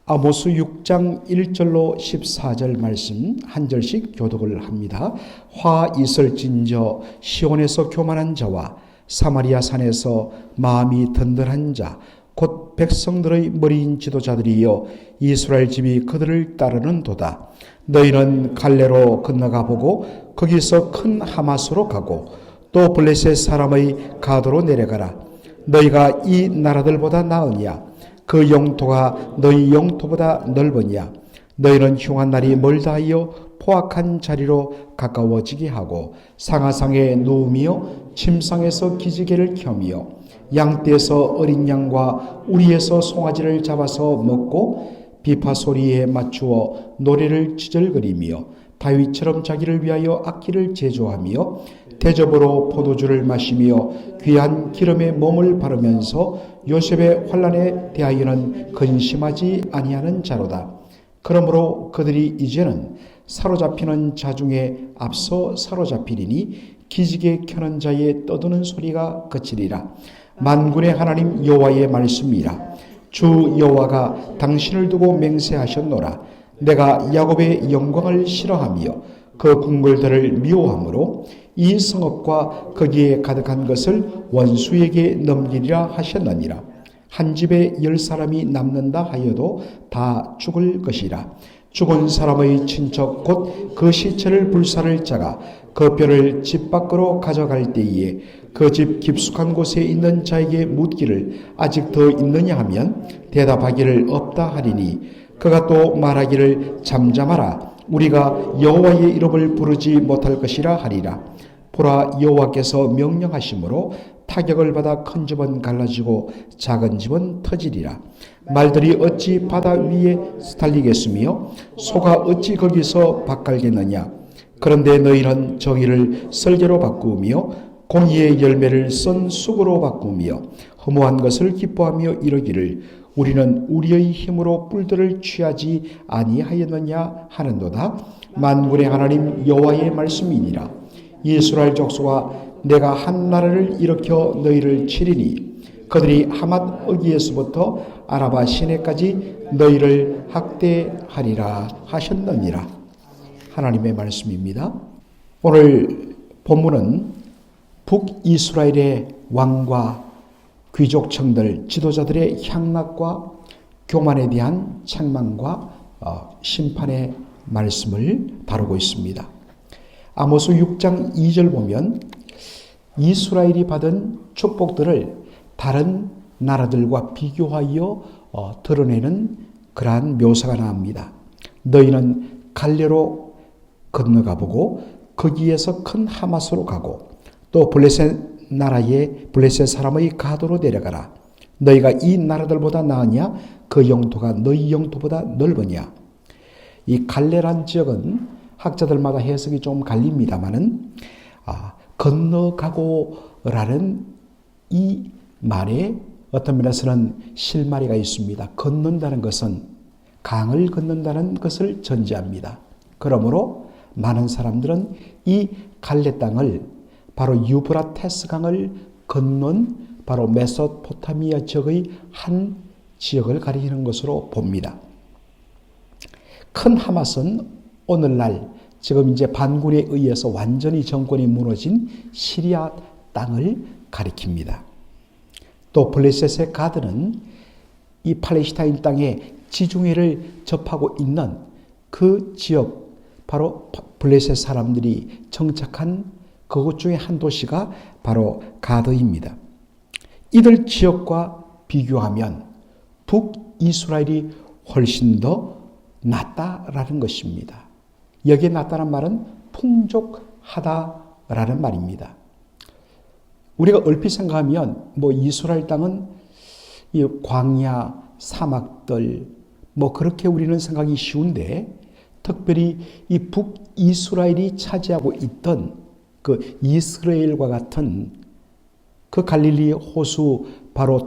아모스 6장 1절로 14절 말씀 한 절씩 교독을 합니다. 화 있을진저 시온에서 교만한 자와 사마리아 산에서 마음이 든든한 자 곧 백성들의 머리인 지도자들이여 이스라엘 집이 그들을 따르는도다. 너희는 갈레로 건너가 보고 거기서 큰 하마스로 가고 또 블레셋 사람의 가도로 내려가라. 너희가 이 나라들보다 나으냐? 그 영토가 너희 영토보다 넓으냐? 너희는 흉한 날이 멀다 하여 포악한 자리로 가까워지게 하고 상하상에 누우며 침상에서 기지개를 켜며 양떼에서 어린 양과 우리에서 송아지를 잡아서 먹고 비파 소리에 맞추어 노래를 지절거리며 다윗처럼 자기를 위하여 악기를 제조하며 대접으로 포도주를 마시며 귀한 기름에 몸을 바르면서 요셉의 환난에 대하여는 근심하지 아니하는 자로다. 그러므로 그들이 이제는 사로잡히는 자 중에 앞서 사로잡히리니 기지개 켜는 자의 떠드는 소리가 그치리라. 만군의 하나님 여호와의 말씀이라. 주 여호와가 당신을 두고 맹세하셨노라. 내가 야곱의 영광을 싫어하며 그 궁궐들을 미워하므로 이 성읍과 거기에 가득한 것을 원수에게 넘기리라 하셨느니라. 한 집에 10사람이 남는다 하여도 다 죽을 것이라. 죽은 사람의 친척 곧 그 시체를 불사를 자가 그 뼈를 집 밖으로 가져갈 때에 그 집 깊숙한 곳에 있는 자에게 묻기를 아직 더 있느냐 하면 대답하기를 없다 하리니 그가 또 말하기를 잠잠하라. 우리가 여호와의 이름을 부르지 못할 것이라 하리라. 보라, 여호와께서 명령하심으로 타격을 받아 큰 집은 갈라지고 작은 집은 터지리라. 말들이 어찌 바다 위에 스탈리겠으며 소가 어찌 거기서 밭갈겠느냐. 그런데 너희는 정의를 설계로 바꾸며 공의의 열매를 쓴 쑥으로 바꾸며 허무한 것을 기뻐하며 이르기를 우리는 우리의 힘으로 뿔들을 취하지 아니하였느냐 하는도다. 만군의 하나님 여호와의 말씀이니라. 이스라엘 족속아, 내가 한 나라를 일으켜 너희를 치리니 그들이 하맛 어기에서부터 아라바 시내까지 너희를 학대하리라 하셨느니라. 하나님의 말씀입니다. 오늘 본문은 북이스라엘의 왕과 귀족층들, 지도자들의 향락과 교만에 대한 책망과 심판의 말씀을 다루고 있습니다. 아모스 6장 2절 보면 이스라엘이 받은 축복들을 다른 나라들과 비교하여 드러내는 그러한 묘사가 나옵니다. 너희는 갈레로 건너가 보고 거기에서 큰 하마스로 가고 또 블레셋 나라의 블레셋 사람의 가도로 내려가라. 너희가 이 나라들보다 나으냐? 그 영토가 너희 영토보다 넓으냐? 이 갈레란 지역은 학자들마다 해석이 좀 갈립니다만은 건너가고라는 이 말에 어떤 면에서는 실마리가 있습니다. 건넌다는 것은 강을 건넌다는 것을 전제합니다. 그러므로 많은 사람들은 이 갈레 땅을 바로 유브라테스 강을 건넌 바로 메소포타미아 지역의 한 지역을 가리키는 것으로 봅니다. 큰 하맛은 오늘날 지금 이제 반군에 의해서 완전히 정권이 무너진 시리아 땅을 가리킵니다. 또 블레셋의 가드는 이 팔레스타인 땅의 지중해를 접하고 있는 그 지역, 바로 블레셋 사람들이 정착한 그곳 중에 한 도시가 바로 가드입니다. 이들 지역과 비교하면 북이스라엘이 훨씬 더 낫다라는 것입니다. 여기에 낫다는 말은 풍족하다라는 말입니다. 우리가 얼핏 생각하면 이스라엘 땅은 이 광야, 사막들 그렇게 우리는 생각이 쉬운데 특별히 이 북이스라엘이 차지하고 있던 그 이스라엘과 같은 그 갈릴리 호수 바로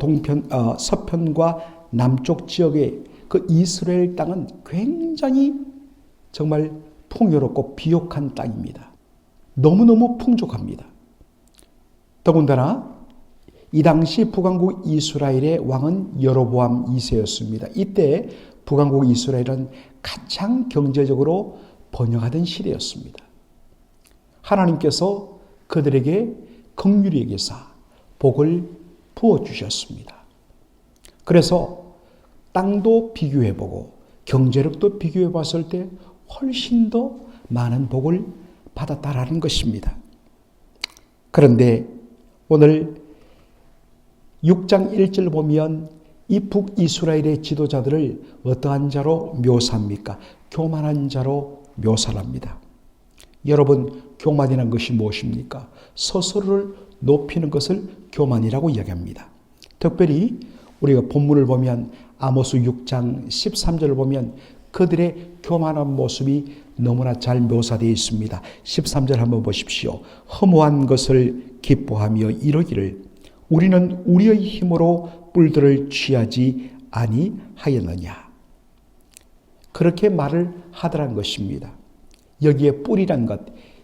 서편과 남쪽 지역의 그 이스라엘 땅은 굉장히 정말 풍요롭고 비옥한 땅입니다. 너무너무 풍족합니다. 더군다나 이 당시 북왕국 이스라엘의 왕은 여로보암 2세였습니다. 이때 북왕국 이스라엘은 가장 경제적으로 번영하던 시대였습니다. 하나님께서 그들에게 긍휼히 여기사 복을 부어주셨습니다. 그래서 땅도 비교해보고 경제력도 비교해봤을 때 훨씬 더 많은 복을 받았다라는 것입니다. 그런데 오늘 6장 1절 보면 이 북이스라엘의 지도자들을 어떠한 자로 묘사합니까? 교만한 자로 묘사를 합니다. 여러분, 교만이라는 것이 무엇입니까? 스스로를 높이는 것을 교만이라고 이야기합니다. 특별히 우리가 본문을 보면 아모스 6장 13절을 보면 그들의 교만한 모습이 너무나 잘 묘사되어 있습니다. 13절 한번 보십시오. 허무한 것을 기뻐하며 이르기를 우리는 우리의 힘으로 뿔들을 취하지 아니하였느냐. 그렇게 말을 하더란 것입니다. 여기에 뿔이란 것,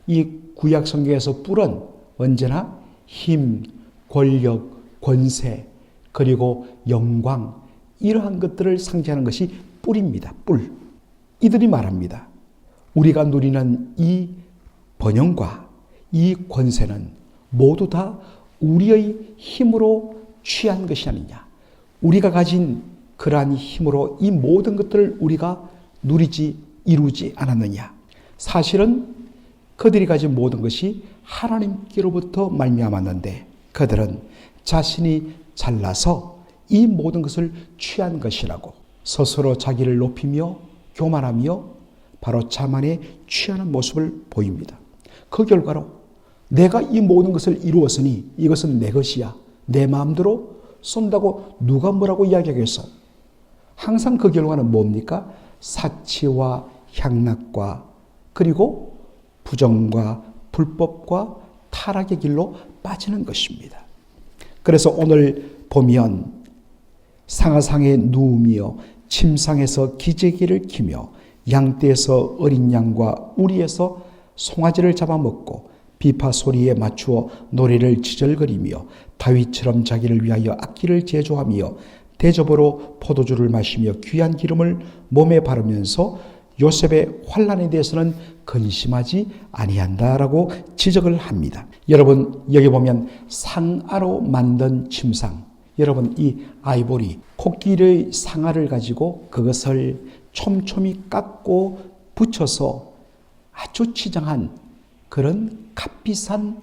이 구약 성경에서 뿔은 언제나 힘, 권력, 권세, 그리고 영광, 이러한 것들을 상징하는 것이 뿔입니다. 뿔. 이들이 말합니다. 우리가 누리는 이 번영과 이 권세는 모두 다 우리의 힘으로 취한 것이 아니냐. 우리가 가진 그러한 힘으로 이 모든 것들을 우리가 누리지 이루지 않았느냐. 사실은 그들이 가진 모든 것이 하나님께로부터 말미암았는데 그들은 자신이 잘나서 이 모든 것을 취한 것이라고 스스로 자기를 높이며 교만하며 바로 자만에 취하는 모습을 보입니다. 그 결과로 내가 이 모든 것을 이루었으니 이것은 내 것이야. 내 마음대로 쏜다고 누가 뭐라고 이야기하겠어? 항상 그 결과는 뭡니까? 사치와 향락과 그리고 부정과 불법과 타락의 길로 빠지는 것입니다. 그래서 오늘 보면 상하상에 누우며 침상에서 기저귀를 키며 양떼에서 어린 양과 우리에서 송아지를 잡아먹고 비파 소리에 맞추어 노래를 지절거리며 다윗처럼 자기를 위하여 악기를 제조하며 대접으로 포도주를 마시며 귀한 기름을 몸에 바르면서 요셉의 환난에 대해서는 근심하지 아니한다라고 지적을 합니다. 여러분, 여기 보면 상아로 만든 침상, 여러분 이 아이보리 코끼리의 상아를 가지고 그것을 촘촘히 깎고 붙여서 아주 치장한 그런 값비싼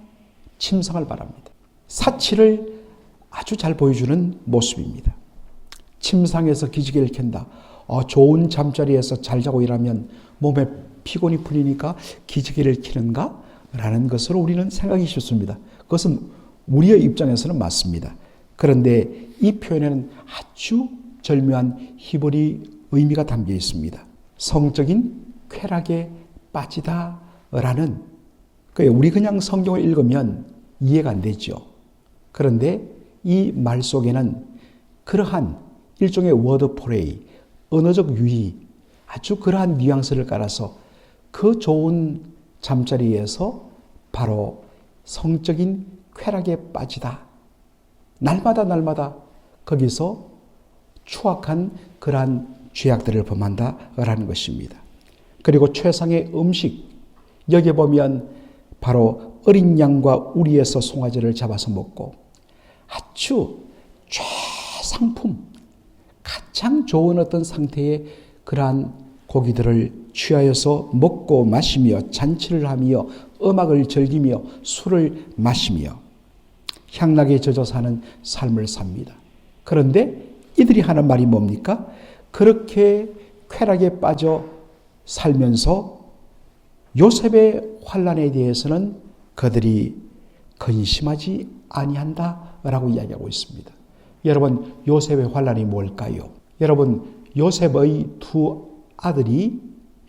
침상을 말합니다. 사치를 아주 잘 보여주는 모습입니다. 침상에서 기지개를 켠다. 좋은 잠자리에서 잘 자고 일하면 몸에 피곤이 풀리니까 기지개를 켜는가? 라는 것으로 우리는 생각이 쉽습니다. 그것은 우리의 입장에서는 맞습니다. 그런데 이 표현에는 아주 절묘한 히브리 의미가 담겨 있습니다. 성적인 쾌락에 빠지다라는, 우리 그냥 성경을 읽으면 이해가 안 되죠. 그런데 이 말 속에는 그러한 일종의 워드 플레이, 언어적 유희, 아주 그러한 뉘앙스를 깔아서 그 좋은 잠자리에서 바로 성적인 쾌락에 빠지다. 날마다 거기서 추악한 그러한 죄악들을 범한다라는 것입니다. 그리고 최상의 음식, 여기 보면 바로 어린 양과 우리에서 송아지를 잡아서 먹고 아주 최상품, 가장 좋은 어떤 상태의 그러한 고기들을 취하여서 먹고 마시며 잔치를 하며 음악을 즐기며 술을 마시며 향락에 젖어 사는 삶을 삽니다. 그런데 이들이 하는 말이 뭡니까? 그렇게 쾌락에 빠져 살면서 요셉의 환난에 대해서는 그들이 근심하지 아니한다라고 이야기하고 있습니다. 여러분, 요셉의 환난이 뭘까요? 여러분, 요셉의 두 아들이,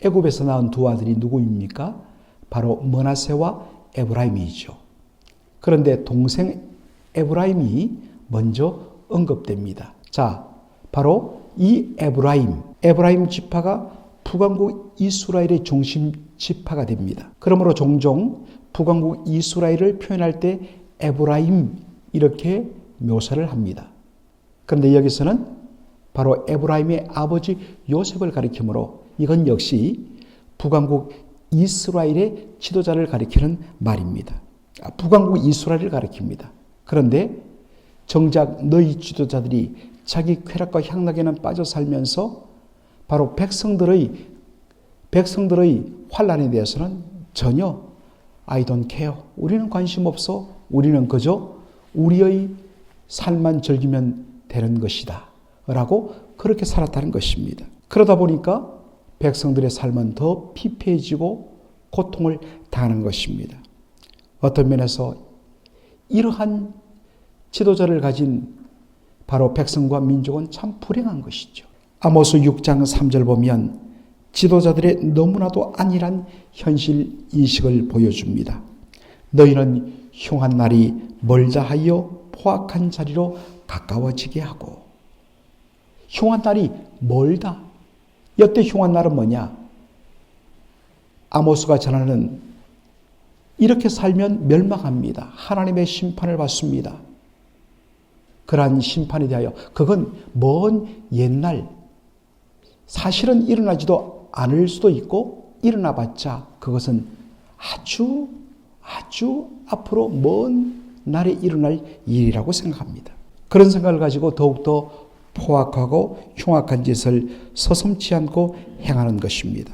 애굽에서 낳은 두 아들이 누구입니까? 바로 므낫세와 에브라임이죠. 그런데 동생 에브라임이 먼저 언급됩니다. 자, 바로 이 에브라임 지파가 북왕국 이스라엘의 중심 지파가 됩니다. 그러므로 종종 북왕국 이스라엘을 표현할 때 에브라임 이렇게 묘사를 합니다. 그런데 여기서는 바로 에브라임의 아버지 요셉을 가리키므로 이건 역시 북왕국 이스라엘의 지도자를 가리키는 말입니다. 북왕국 이스라엘을 가리킵니다. 그런데 정작 너희 지도자들이 자기 쾌락과 향락에는 빠져 살면서 바로 백성들의 환난에 대해서는 전혀 I don't care. 우리는 관심 없어. 우리는 그저 우리의 삶만 즐기면 되는 것이다. 라고 그렇게 살았다는 것입니다. 그러다 보니까 백성들의 삶은 더 피폐해지고 고통을 당하는 것입니다. 어떤 면에서 이러한 지도자를 가진 바로 백성과 민족은 참 불행한 것이죠. 아모스 6장 3절 보면 지도자들의 너무나도 안일한 현실 인식을 보여줍니다. 너희는 흉한 날이 멀다 하여 포악한 자리로 가까워지게 하고, 흉한 날이 멀다. 여태 흉한 날은 뭐냐? 아모스가 전하는 이렇게 살면 멸망합니다. 하나님의 심판을 받습니다. 그러한 심판에 대하여 그건 먼 옛날, 사실은 일어나지도 않을 수도 있고 일어나봤자 그것은 아주 앞으로 먼 날에 일어날 일이라고 생각합니다. 그런 생각을 가지고 더욱더 포악하고 흉악한 짓을 서슴지 않고 행하는 것입니다.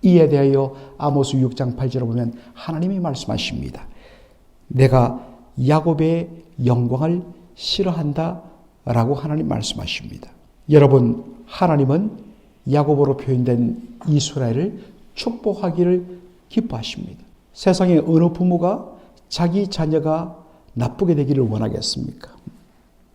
이에 대하여 아모스 6장 8절을 보면 하나님이 말씀하십니다. 내가 야곱의 영광을 싫어한다 라고 하나님 말씀하십니다. 여러분, 하나님은 야곱으로 표현된 이스라엘을 축복하기를 기뻐하십니다. 세상에 어느 부모가 자기 자녀가 나쁘게 되기를 원하겠습니까?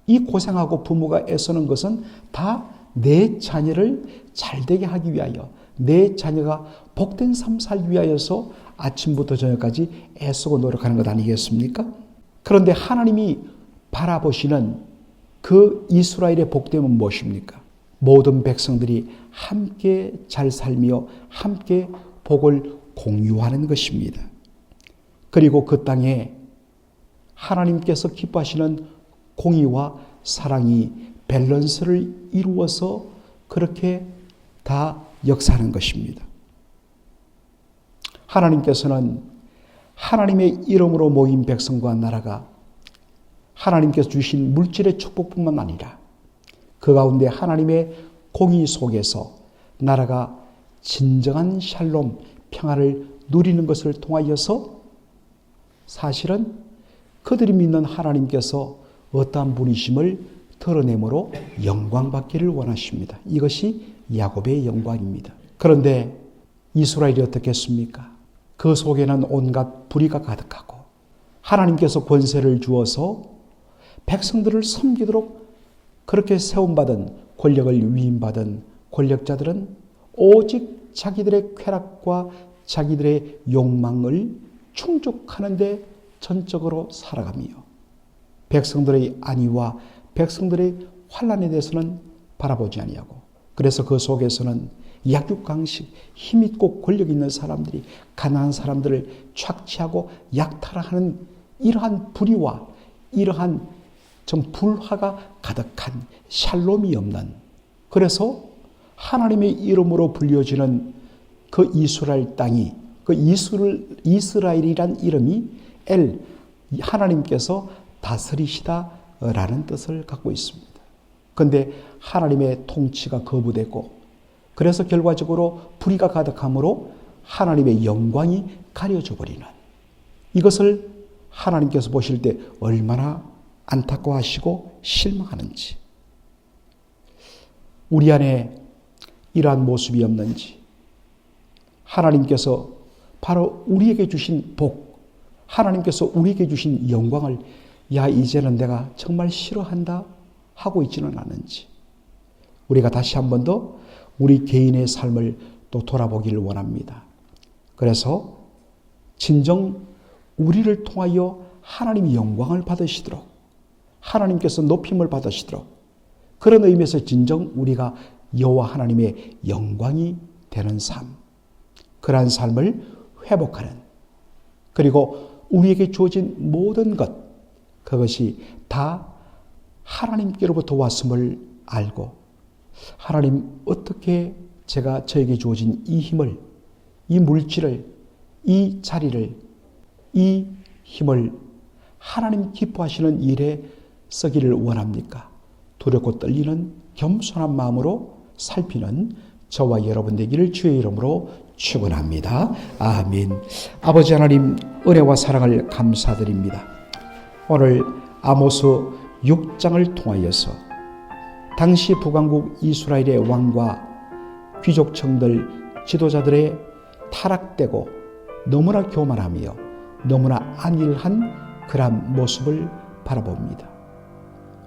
이 고생하고 부모가 애쓰는 것은 다 내 자녀를 잘되게 하기 위하여, 내 자녀가 복된 삶 살기 위하여서 아침부터 저녁까지 애쓰고 노력하는 것 아니겠습니까? 그런데 하나님이 바라보시는 그 이스라엘의 복됨은 무엇입니까? 모든 백성들이 함께 잘 살며 함께 복을 공유하는 것입니다. 그리고 그 땅에 하나님께서 기뻐하시는 공의와 사랑이 밸런스를 이루어서 그렇게 다 역사하는 것입니다. 하나님께서는 하나님의 이름으로 모인 백성과 나라가 하나님께서 주신 물질의 축복뿐만 아니라 그 가운데 하나님의 공의 속에서 나라가 진정한 샬롬, 평화를 누리는 것을 통하여서 사실은 그들이 믿는 하나님께서 어떠한 분이심을 드러내므로 영광받기를 원하십니다. 이것이 야곱의 영광입니다. 그런데 이스라엘이 어떻겠습니까? 그 속에는 온갖 불의가 가득하고 하나님께서 권세를 주어서 백성들을 섬기도록 그렇게 세움받은 권력을 위임받은 권력자들은 오직 자기들의 쾌락과 자기들의 욕망을 충족하는 데 전적으로 살아가며 백성들의 안위와 백성들의 환난에 대해서는 바라보지 아니하고, 그래서 그 속에서는 약육강식, 힘있고 권력 있는 사람들이 가난한 사람들을 착취하고 약탈하는 이러한 불의와 이러한 좀 불화가 가득한 샬롬이 없는, 그래서 하나님의 이름으로 불려지는 그 이스라엘 땅이, 그 이스라엘이란 이름이 하나님께서 다스리시다라는 뜻을 갖고 있습니다. 그런데 하나님의 통치가 거부되고, 그래서 결과적으로 불의가 가득함으로 하나님의 영광이 가려져 버리는, 이것을 하나님께서 보실 때 얼마나 안타까워하시고 실망하는지, 우리 안에 이러한 모습이 없는지, 하나님께서 바로 우리에게 주신 복, 하나님께서 우리에게 주신 영광을 이제는 내가 정말 싫어한다 하고 있지는 않은지, 우리가 다시 한 번 더 우리 개인의 삶을 또 돌아보기를 원합니다. 그래서 진정 우리를 통하여 하나님이 영광을 받으시도록, 하나님께서 높임을 받으시도록, 그런 의미에서 진정 우리가 여호와 하나님의 영광이 되는 삶, 그러한 삶을 회복하는, 그리고 우리에게 주어진 모든 것, 그것이 다 하나님께로부터 왔음을 알고 하나님 어떻게 제가 저에게 주어진 이 힘을, 이 물질을, 이 자리를, 이 힘을 하나님 기뻐하시는 일에 쓰기를 원합니까? 두렵고 떨리는 겸손한 마음으로 살피는 저와 여러분 되기를 주의 이름으로 축원합니다. 아멘. 아버지 하나님 은혜와 사랑을 감사드립니다. 오늘 아모스 6장을 통하여서 당시 북왕국 이스라엘의 왕과 귀족층들, 지도자들의 타락되고 너무나 교만하며 너무나 안일한 그러한 모습을 바라봅니다.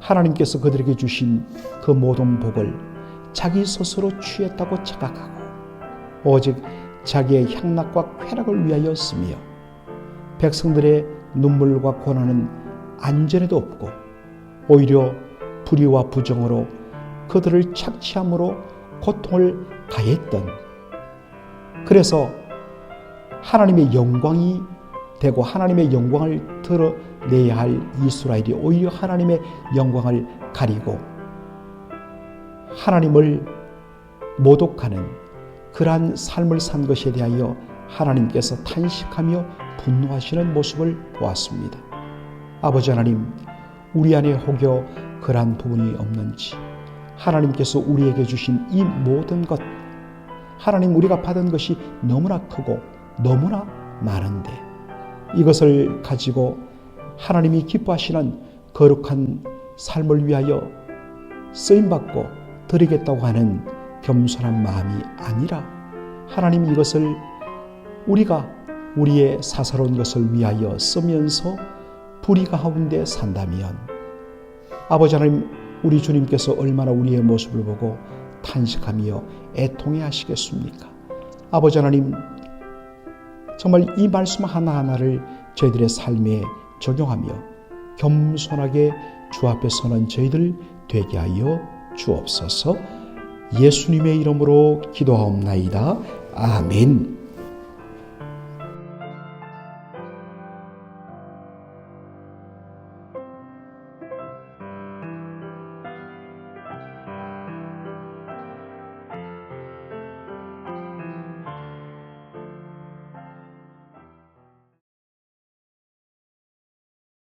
하나님께서 그들에게 주신 그 모든 복을 자기 스스로 취했다고 착각하고 오직 자기의 향락과 쾌락을 위하여 쓰며 백성들의 눈물과 고난은 안전에도 없고 오히려 불의와 부정으로 그들을 착취함으로 고통을 가했던, 그래서 하나님의 영광이 되고 하나님의 영광을 드러내야 할 이스라엘이 오히려 하나님의 영광을 가리고 하나님을 모독하는 그러한 삶을 산 것에 대하여 하나님께서 탄식하며 분노하시는 모습을 보았습니다. 아버지 하나님, 우리 안에 혹여 그러한 부분이 없는지 하나님께서 우리에게 주신 이 모든 것, 하나님 우리가 받은 것이 너무나 크고 너무나 많은데 이것을 가지고 하나님이 기뻐하시는 거룩한 삶을 위하여 쓰임받고 드리겠다고 하는 겸손한 마음이 아니라 하나님 이것을 우리가 우리의 사사로운 것을 위하여 쓰면서 불의 가운데 산다면 아버지 하나님, 우리 주님께서 얼마나 우리의 모습을 보고 탄식하며 애통해 하시겠습니까? 아버지 하나님, 정말 이 말씀 하나하나를 저희들의 삶에 적용하며 겸손하게 주 앞에 서는 저희들 되게 하여 주옵소서. 예수님의 이름으로 기도하옵나이다. 아멘.